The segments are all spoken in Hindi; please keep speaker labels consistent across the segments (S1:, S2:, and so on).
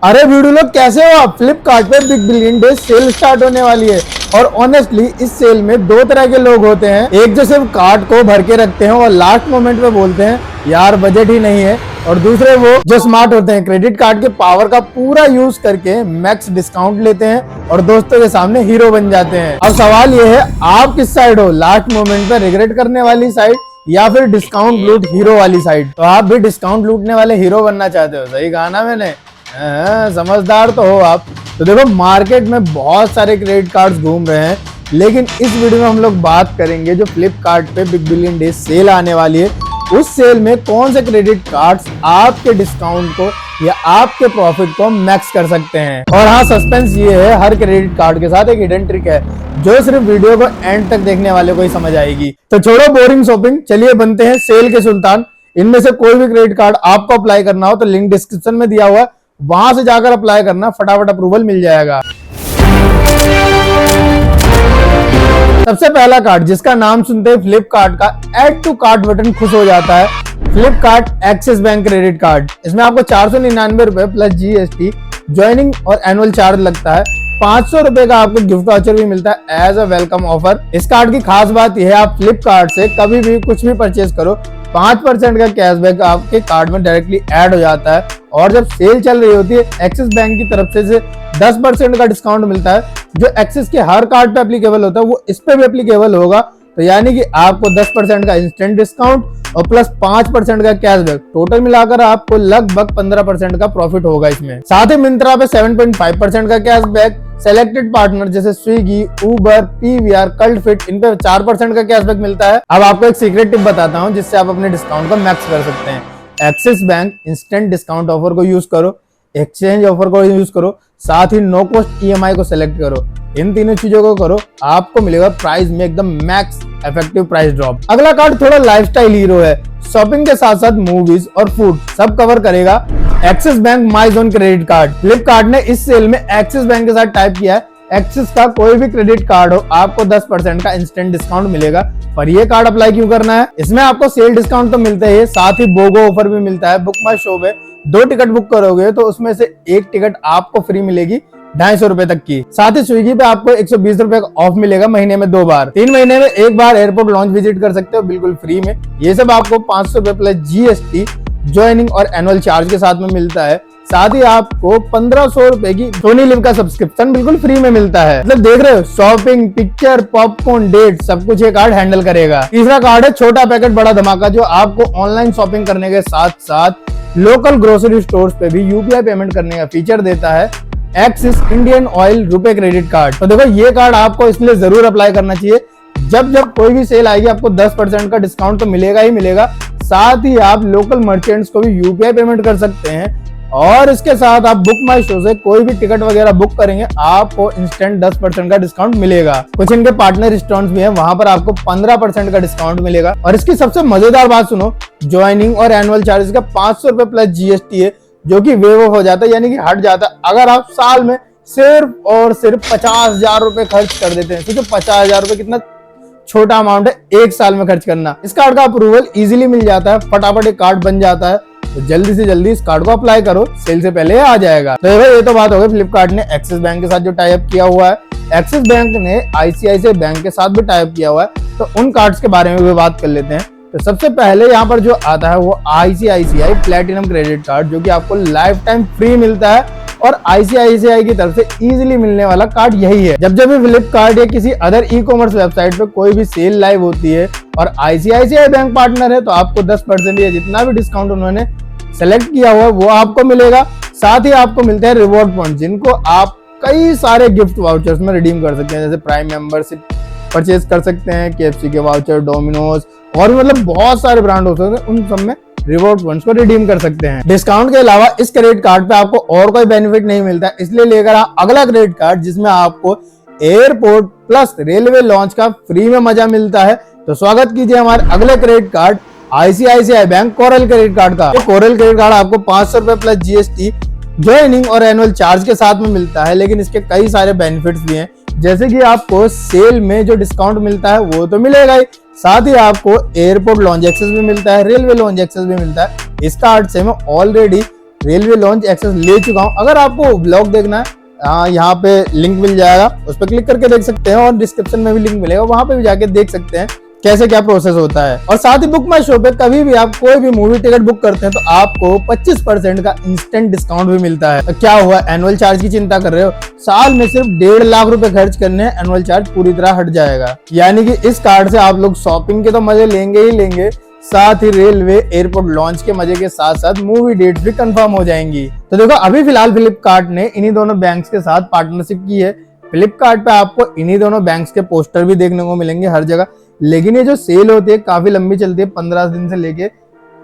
S1: अरे वीडियो लोग कैसे हो आप। फ्लिपकार्ट पे big billion day cell start होने वाली है और ऑनेस्टली इस सेल में दो तरह के लोग होते हैं। एक जो सिर्फ कार्ट को भर के रखते हैं और लास्ट मोमेंट पे बोलते हैं यार बजट ही नहीं है, और दूसरे वो जो स्मार्ट होते हैं, क्रेडिट कार्ड के पावर का पूरा यूज करके मैक्स डिस्काउंट लेते हैं और दोस्तों के सामने हीरो बन जाते हैं। अब सवाल ये है आप किस साइड हो, लास्ट मोमेंट पे रिग्रेट करने वाली साइड या फिर डिस्काउंट लूट हीरो वाली साइड। तो आप भी डिस्काउंट लूटने वाले हीरो बनना चाहते हो, सही कहा ना मैंने। समझदार तो हो आप। तो देखो मार्केट में बहुत सारे क्रेडिट कार्ड्स घूम रहे हैं, लेकिन इस वीडियो में हम लोग बात करेंगे जो फ्लिपकार्ट पे बिग बिलियन डे सेल आने वाली है, उस सेल में कौन से क्रेडिट कार्ड्स आपके डिस्काउंट को या आपके प्रॉफिट को मैक्स कर सकते हैं। और हाँ, सस्पेंस ये है, हर क्रेडिट कार्ड के साथ एक हिडन ट्रिक है जो सिर्फ वीडियो को एंड तक देखने वाले को ही समझ आएगी। तो छोड़ो बोरिंग शॉपिंग, चलिए बनते हैं सेल के सुल्तान। इनमें से कोई भी क्रेडिट कार्ड आपको अप्लाई करना हो तो लिंक डिस्क्रिप्शन में दिया हुआ है, वहां से जाकर अप्लाई करना, फटाफट अप्रूवल मिल जाएगा। सबसे पहला कार्ड जिसका नाम सुनते ही फ्लिपकार्ट का ऐड टू कार्ट बटन खुश हो जाता है, Flipkart axis bank credit card. इसमें आपको 499 रुपए प्लस जीएसटी ज्वाइनिंग और एनुअल चार्ज लगता है। 500 रुपए का आपको गिफ्ट वाउचर भी मिलता है एज अ वेलकम ऑफर। इस कार्ड की खास बात यह है, आप फ्लिपकार्ट से कभी भी कुछ भी परचेज करो 5% का कैशबैक आपके कार्ड में डायरेक्टली ऐड हो जाता है। और जब सेल चल रही होती है, एक्सिस बैंक की तरफ से 10% का डिस्काउंट मिलता है, जो एक्सिस के हर कार्ड पे एप्लीकेबल होता है वो इस पे भी एप्लीकेबल होगा। तो यानी कि आपको 10% का इंस्टेंट डिस्काउंट और प्लस 5% का कैशबैक, टोटल मिलाकर आपको लगभग 15% का प्रॉफिट होगा इसमें। साथ ही मिंत्रा पे 7.5% का कैशबैक, सेलेक्टेड पार्टनर जैसे स्विगी, उबर, पीवीआर, कल्ट फिट, इन पे 4% का कैशबैक मिलता है। अब आपको एक सीक्रेट टिप बताता हूं जिससे आप अपने डिस्काउंट को मैक्स कर सकते हैं। Axis bank instant discount offer को यूज करो, एक्सचेंज ऑफर को यूज करो, साथ ही नो कॉस्ट ईएमआई को सिलेक्ट करो। इन तीनों चीजों को करो, आपको मिलेगा प्राइस में एकदम मैक्स इफेक्टिव प्राइस ड्रॉप। अगला कार्ड थोड़ा लाइफस्टाइल हीरो है, शॉपिंग के साथ साथ मूवीज और फूड सब कवर करेगा। Axis bank my zone credit card. Flipkart ने इस सेल में एक्सिस बैंक के साथ टाइप किया है। एक्सिस का कोई भी क्रेडिट कार्ड हो, आपको 10% का इंस्टेंट डिस्काउंट मिलेगा। पर ये कार्ड अप्लाई क्यों करना है, इसमें आपको सेल डिस्काउंट तो मिलता है, साथ ही बोगो ऑफर भी मिलता है। बुक माई शो में 2 टिकट बुक करोगे तो उसमें से 1 टिकट आपको फ्री मिलेगी 250 रुपए तक की। साथ ही स्विगी पे आपको 120 रुपए का ऑफ मिलेगा महीने में 2 बार। 3 महीने में 1 बार एयरपोर्ट लॉन्च विजिट कर सकते हो बिल्कुल फ्री में। ये सब आपको 500 रुपए प्लस जीएसटी ज्वाइनिंग और एनुअल चार्ज के साथ में मिलता है। साथ ही आपको 1500 रुपए की सोनी लिव का सब्सक्रिप्शन बिल्कुल फ्री में मिलता है। मतलब देख रहे हो, शॉपिंग, पिक्चर, पॉपकॉर्न, डेट सब कुछ ये कार्ड हैंडल करेगा। तीसरा कार्ड है छोटा पैकेट बड़ा धमाका, जो आपको ऑनलाइन शॉपिंग करने के साथ साथ लोकल ग्रोसरी स्टोर्स पे भी यूपीआई पेमेंट करने का फीचर देता है। एक्सिस इंडियन ऑयल रुपए क्रेडिट कार्ड। तो देखो ये कार्ड आपको इसलिए जरूर अप्लाई करना चाहिए, जब कोई भी सेल आएगी आपको 10% का डिस्काउंट तो मिलेगा ही मिलेगा। साथ ही आप लोकल मर्चेंट्स को भी यूपीआई पेमेंट कर सकते हैं, और इसके साथ आप बुक माई शो से कोई भी टिकट वगैरह बुक करेंगे आपको इंस्टेंट 10% का डिस्काउंट मिलेगा। कुछ इनके पार्टनर रेस्टोरेंट्स भी हैं, वहां पर आपको 15% का डिस्काउंट मिलेगा। और इसकी सबसे मजेदार बात सुनो, ज्वाइनिंग और एनुअल चार्जेस का 500 रुपए प्लस जीएसटी है, जो कि वेव ऑफ हो जाता है, यानी कि हट जाता है अगर आप साल में सिर्फ और सिर्फ 50,000 रुपए खर्च कर देते हैं। सोचो 50,000 रुपए कितना छोटा अमाउंट है एक साल में खर्च करना। इस कार्ड का अप्रूवल इजीली मिल जाता है, फटाफट एक कार्ड बन जाता है। तो जल्दी से जल्दी इस कार्ड को अप्लाई करो, सेल से पहले आ जाएगा। तो ये तो बात हो गई फ्लिपकार्ट ने एक्सिस बैंक के साथ जो टाई अप किया हुआ है। एक्सिस बैंक ने आईसीआईसीआई बैंक के साथ भी टाई अप किया हुआ है, तो उन कार्ड्स के बारे में भी बात कर लेते हैं। तो सबसे पहले यहाँ पर जो आता है वो आईसीआईसीआई प्लैटिनम क्रेडिट कार्ड, जो कि आपको लाइफ टाइम फ्री मिलता है और आईसीआईसीआई की तरफ से इजीली मिलने वाला कार्ड यही है। जब भी फ्लिपकार्ट या किसी अदर ई कॉमर्स वेबसाइट पे कोई भी सेल लाइव होती है और आईसीआईसीआई बैंक पार्टनर है, तो आपको 10% या जितना भी डिस्काउंट उन्होंने सेलेक्ट किया हुआ है वो आपको मिलेगा। साथ ही आपको मिलते हैं रिवॉर्ड पॉइंट, जिनको आप कई सारे गिफ्ट वाउचर्स में रिडीम कर सकते हैं, जैसे प्राइम मेंबरशिप परचेज कर सकते हैं, केएफसी के वाउचर, डोमिनोज, और भी मतलब बहुत सारे ब्रांड होते हैं, उन सब में रिवॉर्ड पॉइंट्स को रिडीम कर सकते हैं। डिस्काउंट के अलावा इस क्रेडिट कार्ड पे आपको और कोई बेनिफिट नहीं मिलता है, इसलिए लेकर अगला क्रेडिट कार्ड जिसमें आपको एयरपोर्ट प्लस रेलवे लॉन्च का फ्री में मजा मिलता है। तो स्वागत कीजिए हमारे अगले credit card ICICI bank coral credit card का। कोरल क्रेडिट कार्ड आपको 500 रुपए प्लस जीएसटी ज्वाइनिंग और एनुअल चार्ज के साथ में मिलता है, लेकिन इसके कई सारे बेनिफिट्स भी हैं, जैसे कि आपको सेल में जो डिस्काउंट मिलता है वो तो मिलेगा ही, साथ ही आपको एयरपोर्ट लॉन्च एक्सेस भी मिलता है, रेलवे लॉन्च एक्सेस भी मिलता है। इस कार्ड से मैं ऑलरेडी रेलवे लॉन्च एक्सेस ले चुका हूँ। अगर आपको ब्लॉग देखना है, यहाँ पे लिंक मिल जाएगा, उस पर क्लिक करके देख सकते हैं और डिस्क्रिप्शन में भी लिंक मिलेगा, वहां पे भी जाके देख सकते हैं कैसे क्या प्रोसेस होता है। और साथ ही बुक माई शो पे कभी भी आप कोई भी मूवी टिकट बुक करते हैं तो आपको 25% का इंस्टेंट डिस्काउंट भी मिलता है। तो क्या हुआ, एनुअल चार्ज की चिंता कर रहे हो? साल में सिर्फ 1.5 लाख रुपए खर्च करने हैं, एनुअल चार्ज पूरी तरह हट जाएगा। यानी कि इस कार्ड से आप लोग शॉपिंग के तो मजे लेंगे ही लेंगे, साथ ही रेलवे एयरपोर्ट लॉन्च के मजे के साथ साथ मूवी डेट भी कंफर्म हो जाएंगी। तो देखो, अभी फिलहाल फ्लिपकार्ट ने इन्हीं दोनों बैंक्स के साथ पार्टनरशिप की है। फ्लिपकार्ट पे आपको इन्हीं दोनों बैंक्स के पोस्टर भी देखने को मिलेंगे हर जगह। लेकिन ये जो सेल होती है काफी लंबी चलती है, 15 दिन से लेके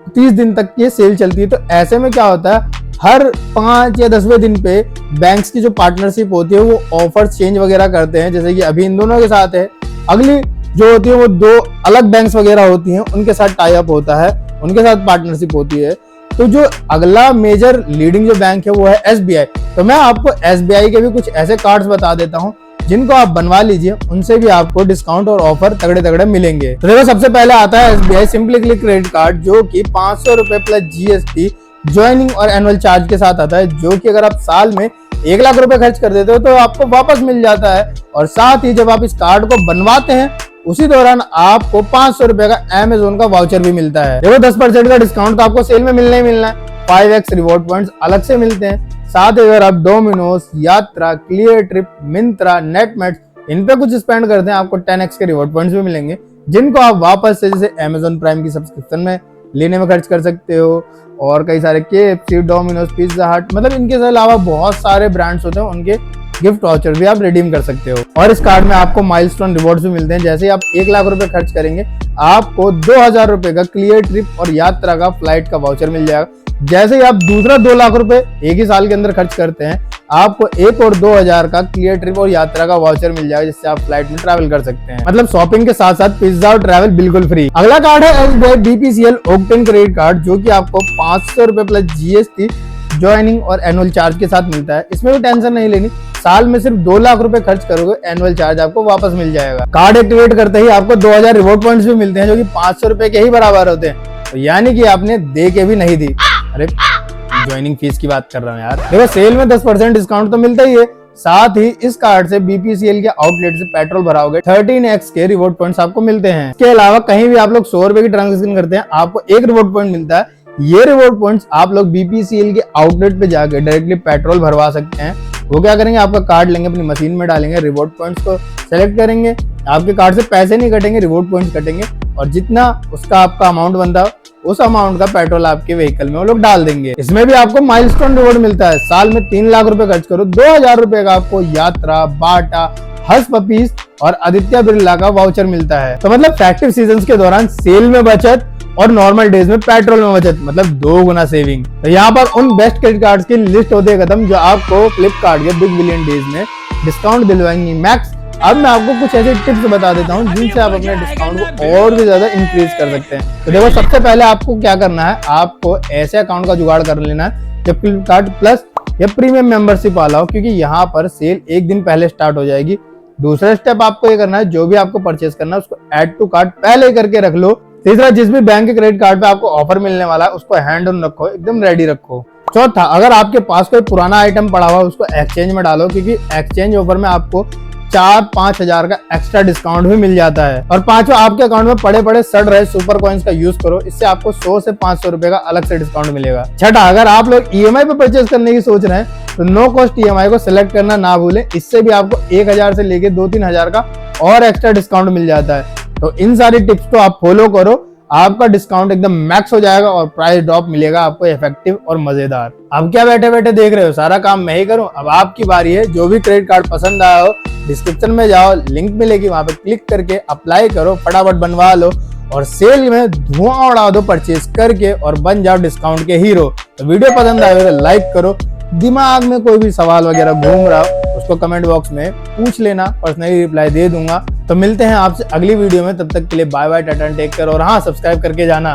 S1: 30 दिन तक की सेल चलती है। तो ऐसे में क्या होता है, हर 5 या 10वें दिन पे बैंक्स की जो पार्टनरशिप होती है वो ऑफर चेंज वगैरह करते हैं। जैसे कि अभी इन दोनों के साथ है, अगली जो होती है वो 2 अलग बैंक्स वगैरह होती हैं, उनके साथ टाई अप होता है, उनके साथ पार्टनरशिप होती है। तो जो अगला मेजर लीडिंग जो बैंक है वो है SBI। तो मैं आपको SBI के भी कुछ ऐसे कार्ड्स बता देता हूँ जिनको आप बनवा लीजिए, उनसे भी आपको डिस्काउंट और ऑफर तगड़े तगड़े मिलेंगे। तो देखो, सबसे पहले आता है SBI simply click credit card, जो कि 500 रुपए प्लस GST ज्वाइनिंग और एनुअल चार्ज के साथ आता है, जो कि अगर आप साल में 1 लाख रुपए खर्च कर देते हो तो आपको वापस मिल जाता है। और साथ ही जब आप इस कार्ड को बनवाते हैं उसी दौरान आपको 500 रुपए का Amazon का वाउचर भी मिलता है। देखो, 10% का डिस्काउंट तो आपको सेल में मिलना ही मिलना है। 5x रिवॉर्ड पॉइंट्स अलग से मिलते हैं। साथ ही अगर आप डोमिनोज, यात्रा, क्लियर ट्रिप, मिंत्रा, नेटमेट्स इन पे कुछ स्पेंड करते हैं, आपको 10x के रिवॉर्ड पॉइंट्स भी मिलेंगे, जिनको आप वापस से जैसे Amazon प्राइम की सब्सक्रिप्शन में लेने में खर्च कर सकते हो। और कई सारे KFC, डोमिनोज, पिज्जा हट, मतलब इनके अलावा बहुत सारे ब्रांड्स होते हैं, उनके गिफ्ट वाउचर भी आप रिडीम कर सकते हो। और इस कार्ड में आपको माइलस्टोन रिवॉर्ड्स भी मिलते हैं। जैसे आप 1 लाख रुपए खर्च करेंगे, आपको 2000 रुपए का क्लियर ट्रिप और यात्रा का फ्लाइट का वाउचर मिल जाएगा। जैसे ही आप दूसरा 2 लाख रुपए एक ही साल के अंदर खर्च करते हैं, आपको एक और 2000 का क्लियर ट्रिप और यात्रा का वाउचर मिल जाएगा, जिससे आप फ्लाइट में ट्रैवल कर सकते हैं। मतलब शॉपिंग के साथ साथ पिज्जा और ट्रैवल बिल्कुल फ्री। अगला कार्ड है SBI BPCL octane credit card, जो कि आपको 500 रुपए प्लस GST ज्वाइनिंग और एनुअल चार्ज के साथ मिलता है। इसमें भी टेंशन नहीं लेनी, साल में सिर्फ 2 लाख रुपए खर्च करोगे, एनुअल चार्ज आपको वापस मिल जाएगा। कार्ड एक्टिवेट करते ही आपको 2000 रिवॉर्ड पॉइंट्स भी मिलते हैं, जो कि 500 रुपए के ही बराबर होते हैं। तो यानी कि आपने दे के भी नहीं दी। अरे ज्वाइनिंग फीस की बात कर रहा हूँ यार। देखो, सेल में 10% डिस्काउंट तो मिलता ही है। साथ ही इस कार्ड से BPCL के आउटलेट से पेट्रोल भराओगे 13x के रिवॉर्ड पॉइंट्स आपको मिलते हैं। इसके अलावा कहीं भी आप लोग 100 रुपए की ट्रांजेक्शन करते हैं, आपको 1 रिवॉर्ड पॉइंट मिलता है। ये रिवॉर्ड पॉइंट्स आप लोग BPCL के आउटलेट पे जाकर डायरेक्टली पेट्रोल भरवा सकते हैं। वो क्या करेंगे, आपका कार्ड लेंगे, अपनी मशीन में डालेंगे, रिवॉर्ड पॉइंट्स को सेलेक्ट करेंगे, आपके कार्ड से पैसे नहीं कटेंगे, रिवॉर्ड पॉइंट्स कटेंगे, और जितना उसका आपका अमाउंट बनता है उस अमाउंट का पेट्रोल आपके व्हीकल में वो लोग डाल देंगे। इसमें भी आपको माइलस्टोन रिवॉर्ड मिलता है। साल में 3 लाख रुपए खर्च करो, 2000 रुपए का आपको यात्रा, बाटा, हर्ष पपीज और आदित्य बिरला का वाउचर मिलता है। तो मतलब फेस्टिव सीजन के दौरान सेल में बचत और नॉर्मल डेज में पेट्रोल में बचत, मतलब 2 गुना सेविंग। तो यहाँ पर उन बेस्ट क्रेडिट कार्ड्स की लिस्ट होती है खत्म, जो आपको फ्लिपकार्ट के बिग बिलियन डेज में डिस्काउंट दिलवाएंगी मैक्स। अब मैं आपको कुछ ऐसे टिप्स बता देता हूँ जिनसे आप अपने डिस्काउंट को और भी ज्यादा इंक्रीज कर सकते हैं। तो देखो, सबसे पहले आपको क्या करना है, आपको ऐसे अकाउंट का जुगाड़ कर लेना है जो फ्लिपकार्ट प्लस या प्रीमियम मेंबरशिप वाला हो, क्योंकि यहाँ पर सेल 1 दिन पहले स्टार्ट हो जाएगी। दूसरा स्टेप आपको ये करना है, जो भी आपको परचेस करना है उसको ऐड टू कार्ट पहले ही करके रख लो। तीसरा, जिस भी बैंक के क्रेडिट कार्ड पे आपको ऑफर मिलने वाला है उसको हैंड ऑन रखो, एकदम रेडी रखो। चौथा, अगर आपके पास कोई पुराना आइटम पड़ा हुआ है उसको एक्सचेंज में डालो, क्योंकि एक्सचेंज ऑफर में आपको 4-5 हजार का एक्स्ट्रा डिस्काउंट भी मिल जाता है। और पांचवा, आपके अकाउंट में पड़े पड़े सड़ रहे सुपर कॉइन्स का यूज करो, इससे आपको 100 से 500 रुपए का अलग से डिस्काउंट मिलेगा। छठा, अगर आप लोग EMI पे परचेज करने की सोच रहे हैं तो नो कॉस्ट EMI को सिलेक्ट करना ना भूलें, इससे भी आपको 1000 से लेके 2-3 हजार का और एक्स्ट्रा डिस्काउंट मिल जाता है। तो इन सारी टिप्स को आप फॉलो करो, आपका डिस्काउंट एकदम मैक्स हो जाएगा और प्राइस ड्रॉप मिलेगा आपको इफेक्टिव और मजेदार। अब क्या बैठे बैठे देख रहे हो, सारा काम मैं ही करूं। अब आपकी बारी है, जो भी क्रेडिट कार्ड पसंद आया हो डिस्क्रिप्शन में जाओ, लिंक मिलेगी, वहां पे क्लिक करके अप्लाई करो, फटाफट बनवा लो और सेल में धुआं उड़ा दो परचेज करके और बन जाओ डिस्काउंट के हीरो। तो वीडियो पसंद आए तो लाइक करो, दिमाग में कोई भी सवाल वगैरह घूम रहा हो उसको कमेंट बॉक्स में पूछ लेना, पर्सनली रिप्लाई दे दूंगा। तो मिलते हैं आपसे अगली वीडियो में, तब तक के लिए बाय बाय, टाटा टेक केयर, और हाँ, सब्सक्राइब करके जाना।